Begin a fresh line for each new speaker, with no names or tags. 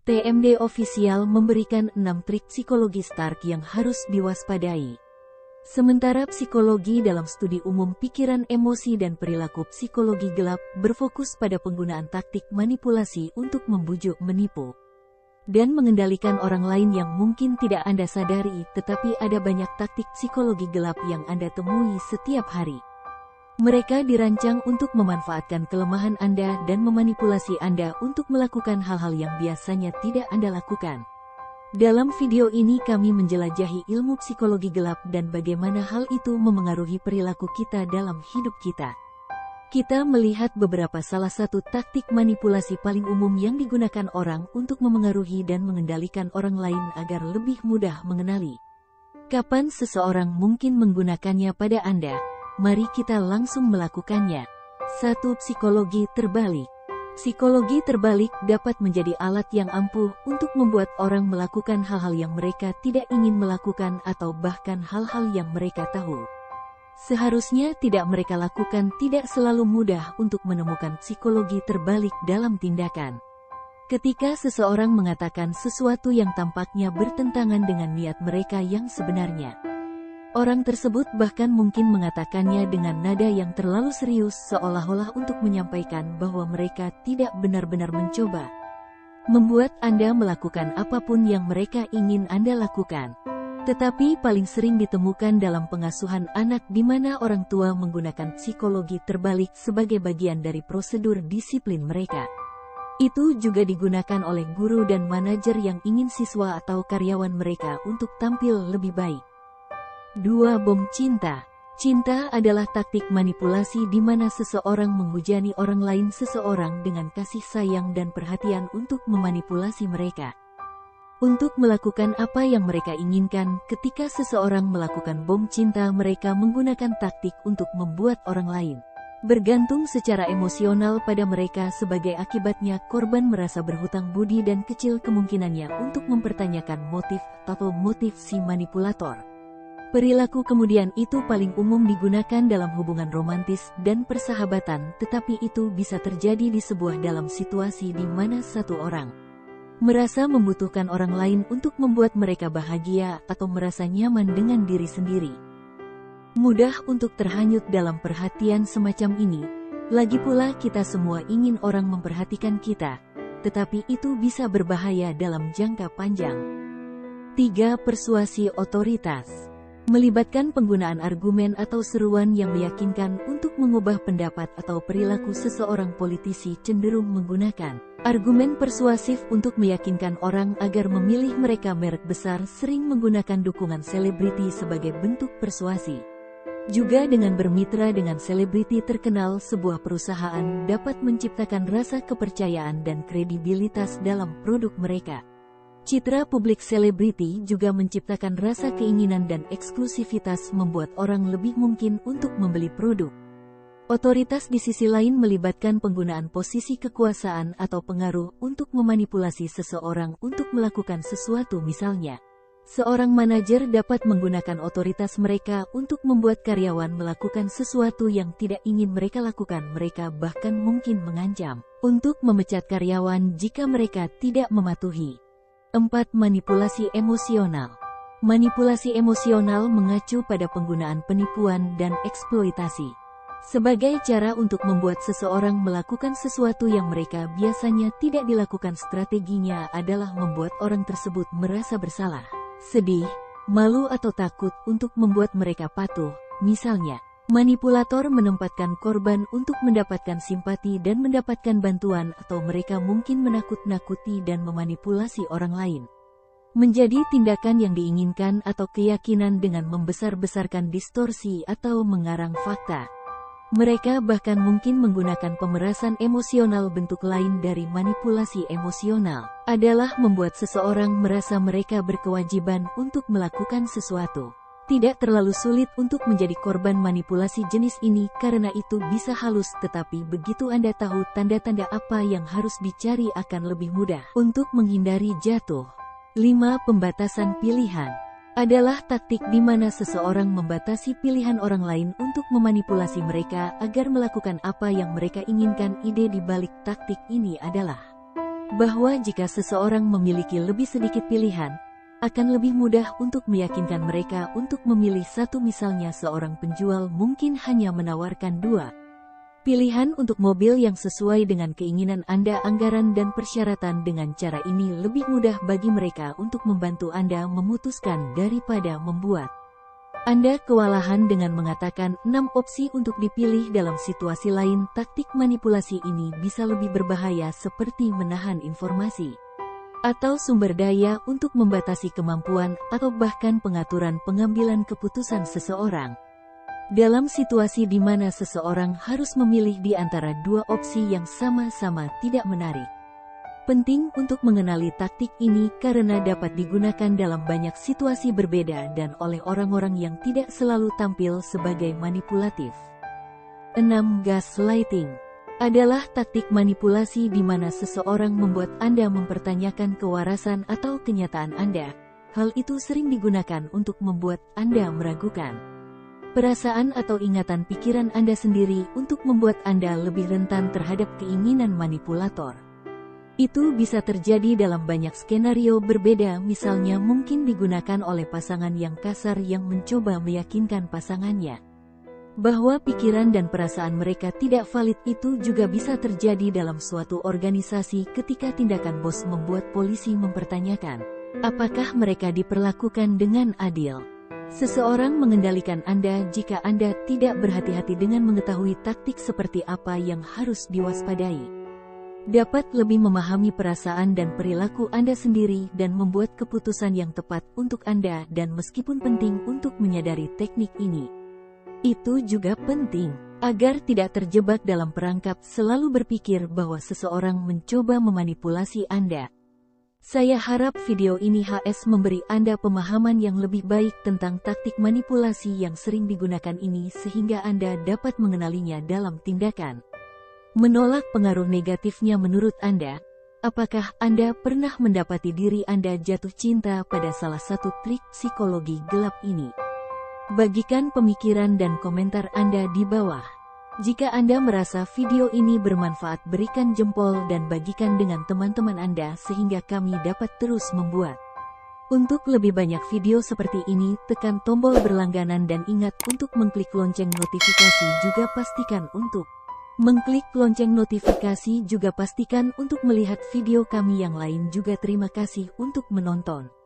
TMD Official memberikan 6 trik psikologi Stark yang harus diwaspadai. Sementara psikologi dalam studi umum pikiran, emosi, dan perilaku psikologi gelap berfokus pada penggunaan taktik manipulasi untuk membujuk, menipu, dan mengendalikan orang lain yang mungkin tidak Anda sadari, tetapi ada banyak taktik psikologi gelap yang Anda temui setiap hari. Mereka dirancang untuk memanfaatkan kelemahan Anda dan memanipulasi Anda untuk melakukan hal-hal yang biasanya tidak Anda lakukan. Dalam video ini kami menjelajahi ilmu psikologi gelap dan bagaimana hal itu memengaruhi perilaku kita dalam hidup kita. Kita melihat beberapa salah satu taktik manipulasi paling umum yang digunakan orang untuk memengaruhi dan mengendalikan orang lain agar lebih mudah mengenali kapan seseorang mungkin menggunakannya pada Anda. Mari kita langsung melakukannya. 1. Psikologi terbalik. Psikologi terbalik dapat menjadi alat yang ampuh untuk membuat orang melakukan hal-hal yang mereka tidak ingin melakukan atau bahkan hal-hal yang mereka tahu seharusnya tidak mereka lakukan. Tidak selalu mudah untuk menemukan psikologi terbalik dalam tindakan. Ketika seseorang mengatakan sesuatu yang tampaknya bertentangan dengan niat mereka yang sebenarnya, orang tersebut bahkan mungkin mengatakannya dengan nada yang terlalu serius, seolah-olah untuk menyampaikan bahwa mereka tidak benar-benar mencoba membuat Anda melakukan apapun yang mereka ingin Anda lakukan. Tetapi paling sering ditemukan dalam pengasuhan anak, di mana orang tua menggunakan psikologi terbalik sebagai bagian dari prosedur disiplin mereka. Itu juga digunakan oleh guru dan manajer yang ingin siswa atau karyawan mereka untuk tampil lebih baik. 2. Bom cinta. Cinta adalah taktik manipulasi di mana seseorang menghujani orang lain seseorang dengan kasih sayang dan perhatian untuk memanipulasi mereka untuk melakukan apa yang mereka inginkan. Ketika seseorang melakukan bom cinta, mereka menggunakan taktik untuk membuat orang lain bergantung secara emosional pada mereka. Sebagai akibatnya, korban merasa berhutang budi dan kecil kemungkinannya untuk mempertanyakan motif atau motif si manipulator. Perilaku kemudian itu paling umum digunakan dalam hubungan romantis dan persahabatan, tetapi itu bisa terjadi di sebuah dalam situasi di mana satu orang merasa membutuhkan orang lain untuk membuat mereka bahagia atau merasa nyaman dengan diri sendiri. Mudah untuk terhanyut dalam perhatian semacam ini. Lagi pula kita semua ingin orang memperhatikan kita, tetapi itu bisa berbahaya dalam jangka panjang. 3. Persuasi otoritas. Melibatkan penggunaan argumen atau seruan yang meyakinkan untuk mengubah pendapat atau perilaku seseorang. Politisi cenderung menggunakan argumen persuasif untuk meyakinkan orang agar memilih mereka. Merek besar sering menggunakan dukungan selebriti sebagai bentuk persuasi. Juga dengan bermitra dengan selebriti terkenal, sebuah perusahaan dapat menciptakan rasa kepercayaan dan kredibilitas dalam produk mereka. Citra publik selebriti juga menciptakan rasa keinginan dan eksklusivitas, membuat orang lebih mungkin untuk membeli produk. Otoritas di sisi lain melibatkan penggunaan posisi kekuasaan atau pengaruh untuk memanipulasi seseorang untuk melakukan sesuatu. Misalnya, seorang manajer dapat menggunakan otoritas mereka untuk membuat karyawan melakukan sesuatu yang tidak ingin mereka lakukan. Mereka bahkan mungkin mengancam untuk memecat karyawan jika mereka tidak mematuhi. 4. Manipulasi emosional. Manipulasi emosional mengacu pada penggunaan penipuan dan eksploitasi sebagai cara untuk membuat seseorang melakukan sesuatu yang mereka biasanya tidak dilakukan. Strateginya adalah membuat orang tersebut merasa bersalah, sedih, malu atau takut untuk membuat mereka patuh. Misalnya, manipulator menempatkan korban untuk mendapatkan simpati dan mendapatkan bantuan, atau mereka mungkin menakut-nakuti dan memanipulasi orang lain menjadi tindakan yang diinginkan atau keyakinan dengan membesar-besarkan distorsi atau mengarang fakta. Mereka bahkan mungkin menggunakan pemerasan emosional. Bentuk lain dari manipulasi emosional adalah membuat seseorang merasa mereka berkewajiban untuk melakukan sesuatu. Tidak terlalu sulit untuk menjadi korban manipulasi jenis ini karena itu bisa halus, tetapi begitu Anda tahu tanda-tanda apa yang harus dicari, akan lebih mudah untuk menghindari jatuh. 5. Pembatasan pilihan adalah taktik di mana seseorang membatasi pilihan orang lain untuk memanipulasi mereka agar melakukan apa yang mereka inginkan. Ide di balik taktik ini adalah bahwa jika seseorang memiliki lebih sedikit pilihan, akan lebih mudah untuk meyakinkan mereka untuk memilih satu. Misalnya seorang penjual mungkin hanya menawarkan dua pilihan untuk mobil yang sesuai dengan keinginan Anda. Anggaran dan persyaratan. Dengan cara ini lebih mudah bagi mereka untuk membantu Anda memutuskan daripada membuat Anda kewalahan dengan mengatakan 6 opsi untuk dipilih. Dalam situasi lain, taktik manipulasi ini bisa lebih berbahaya, seperti menahan informasi atau sumber daya untuk membatasi kemampuan atau bahkan pengaturan pengambilan keputusan seseorang. Dalam situasi di mana seseorang harus memilih di antara dua opsi yang sama-sama tidak menarik, penting untuk mengenali taktik ini karena dapat digunakan dalam banyak situasi berbeda dan oleh orang-orang yang tidak selalu tampil sebagai manipulatif. 6. Gaslighting adalah taktik manipulasi di mana seseorang membuat Anda mempertanyakan kewarasan atau kenyataan Anda. Hal itu sering digunakan untuk membuat Anda meragukan perasaan atau ingatan pikiran Anda sendiri untuk membuat Anda lebih rentan terhadap keinginan manipulator. Itu bisa terjadi dalam banyak skenario berbeda, misalnya mungkin digunakan oleh pasangan yang kasar yang mencoba meyakinkan pasangannya bahwa pikiran dan perasaan mereka tidak valid. Itu juga bisa terjadi dalam suatu organisasi ketika tindakan bos membuat polisi mempertanyakan apakah mereka diperlakukan dengan adil. Seseorang mengendalikan Anda jika Anda tidak berhati-hati dengan mengetahui taktik seperti apa yang harus diwaspadai. Dapat lebih memahami perasaan dan perilaku Anda sendiri dan membuat keputusan yang tepat untuk Anda. Dan meskipun penting untuk menyadari teknik ini, itu juga penting agar tidak terjebak dalam perangkap selalu berpikir bahwa seseorang mencoba memanipulasi Anda. Saya harap video ini memberi Anda pemahaman yang lebih baik tentang taktik manipulasi yang sering digunakan ini sehingga Anda dapat mengenalinya dalam tindakan menolak pengaruh negatifnya. Menurut Anda, apakah Anda pernah mendapati diri Anda jatuh cinta pada salah satu trik psikologi gelap ini? Bagikan pemikiran dan komentar Anda di bawah. Jika Anda merasa video ini bermanfaat, berikan jempol dan bagikan dengan teman-teman Anda sehingga kami dapat terus membuat. Untuk lebih banyak video seperti ini, tekan tombol berlangganan dan ingat untuk mengklik lonceng notifikasi. Juga pastikan untuk mengklik lonceng notifikasi. Juga pastikan untuk melihat video kami yang lain juga. Terima kasih untuk menonton.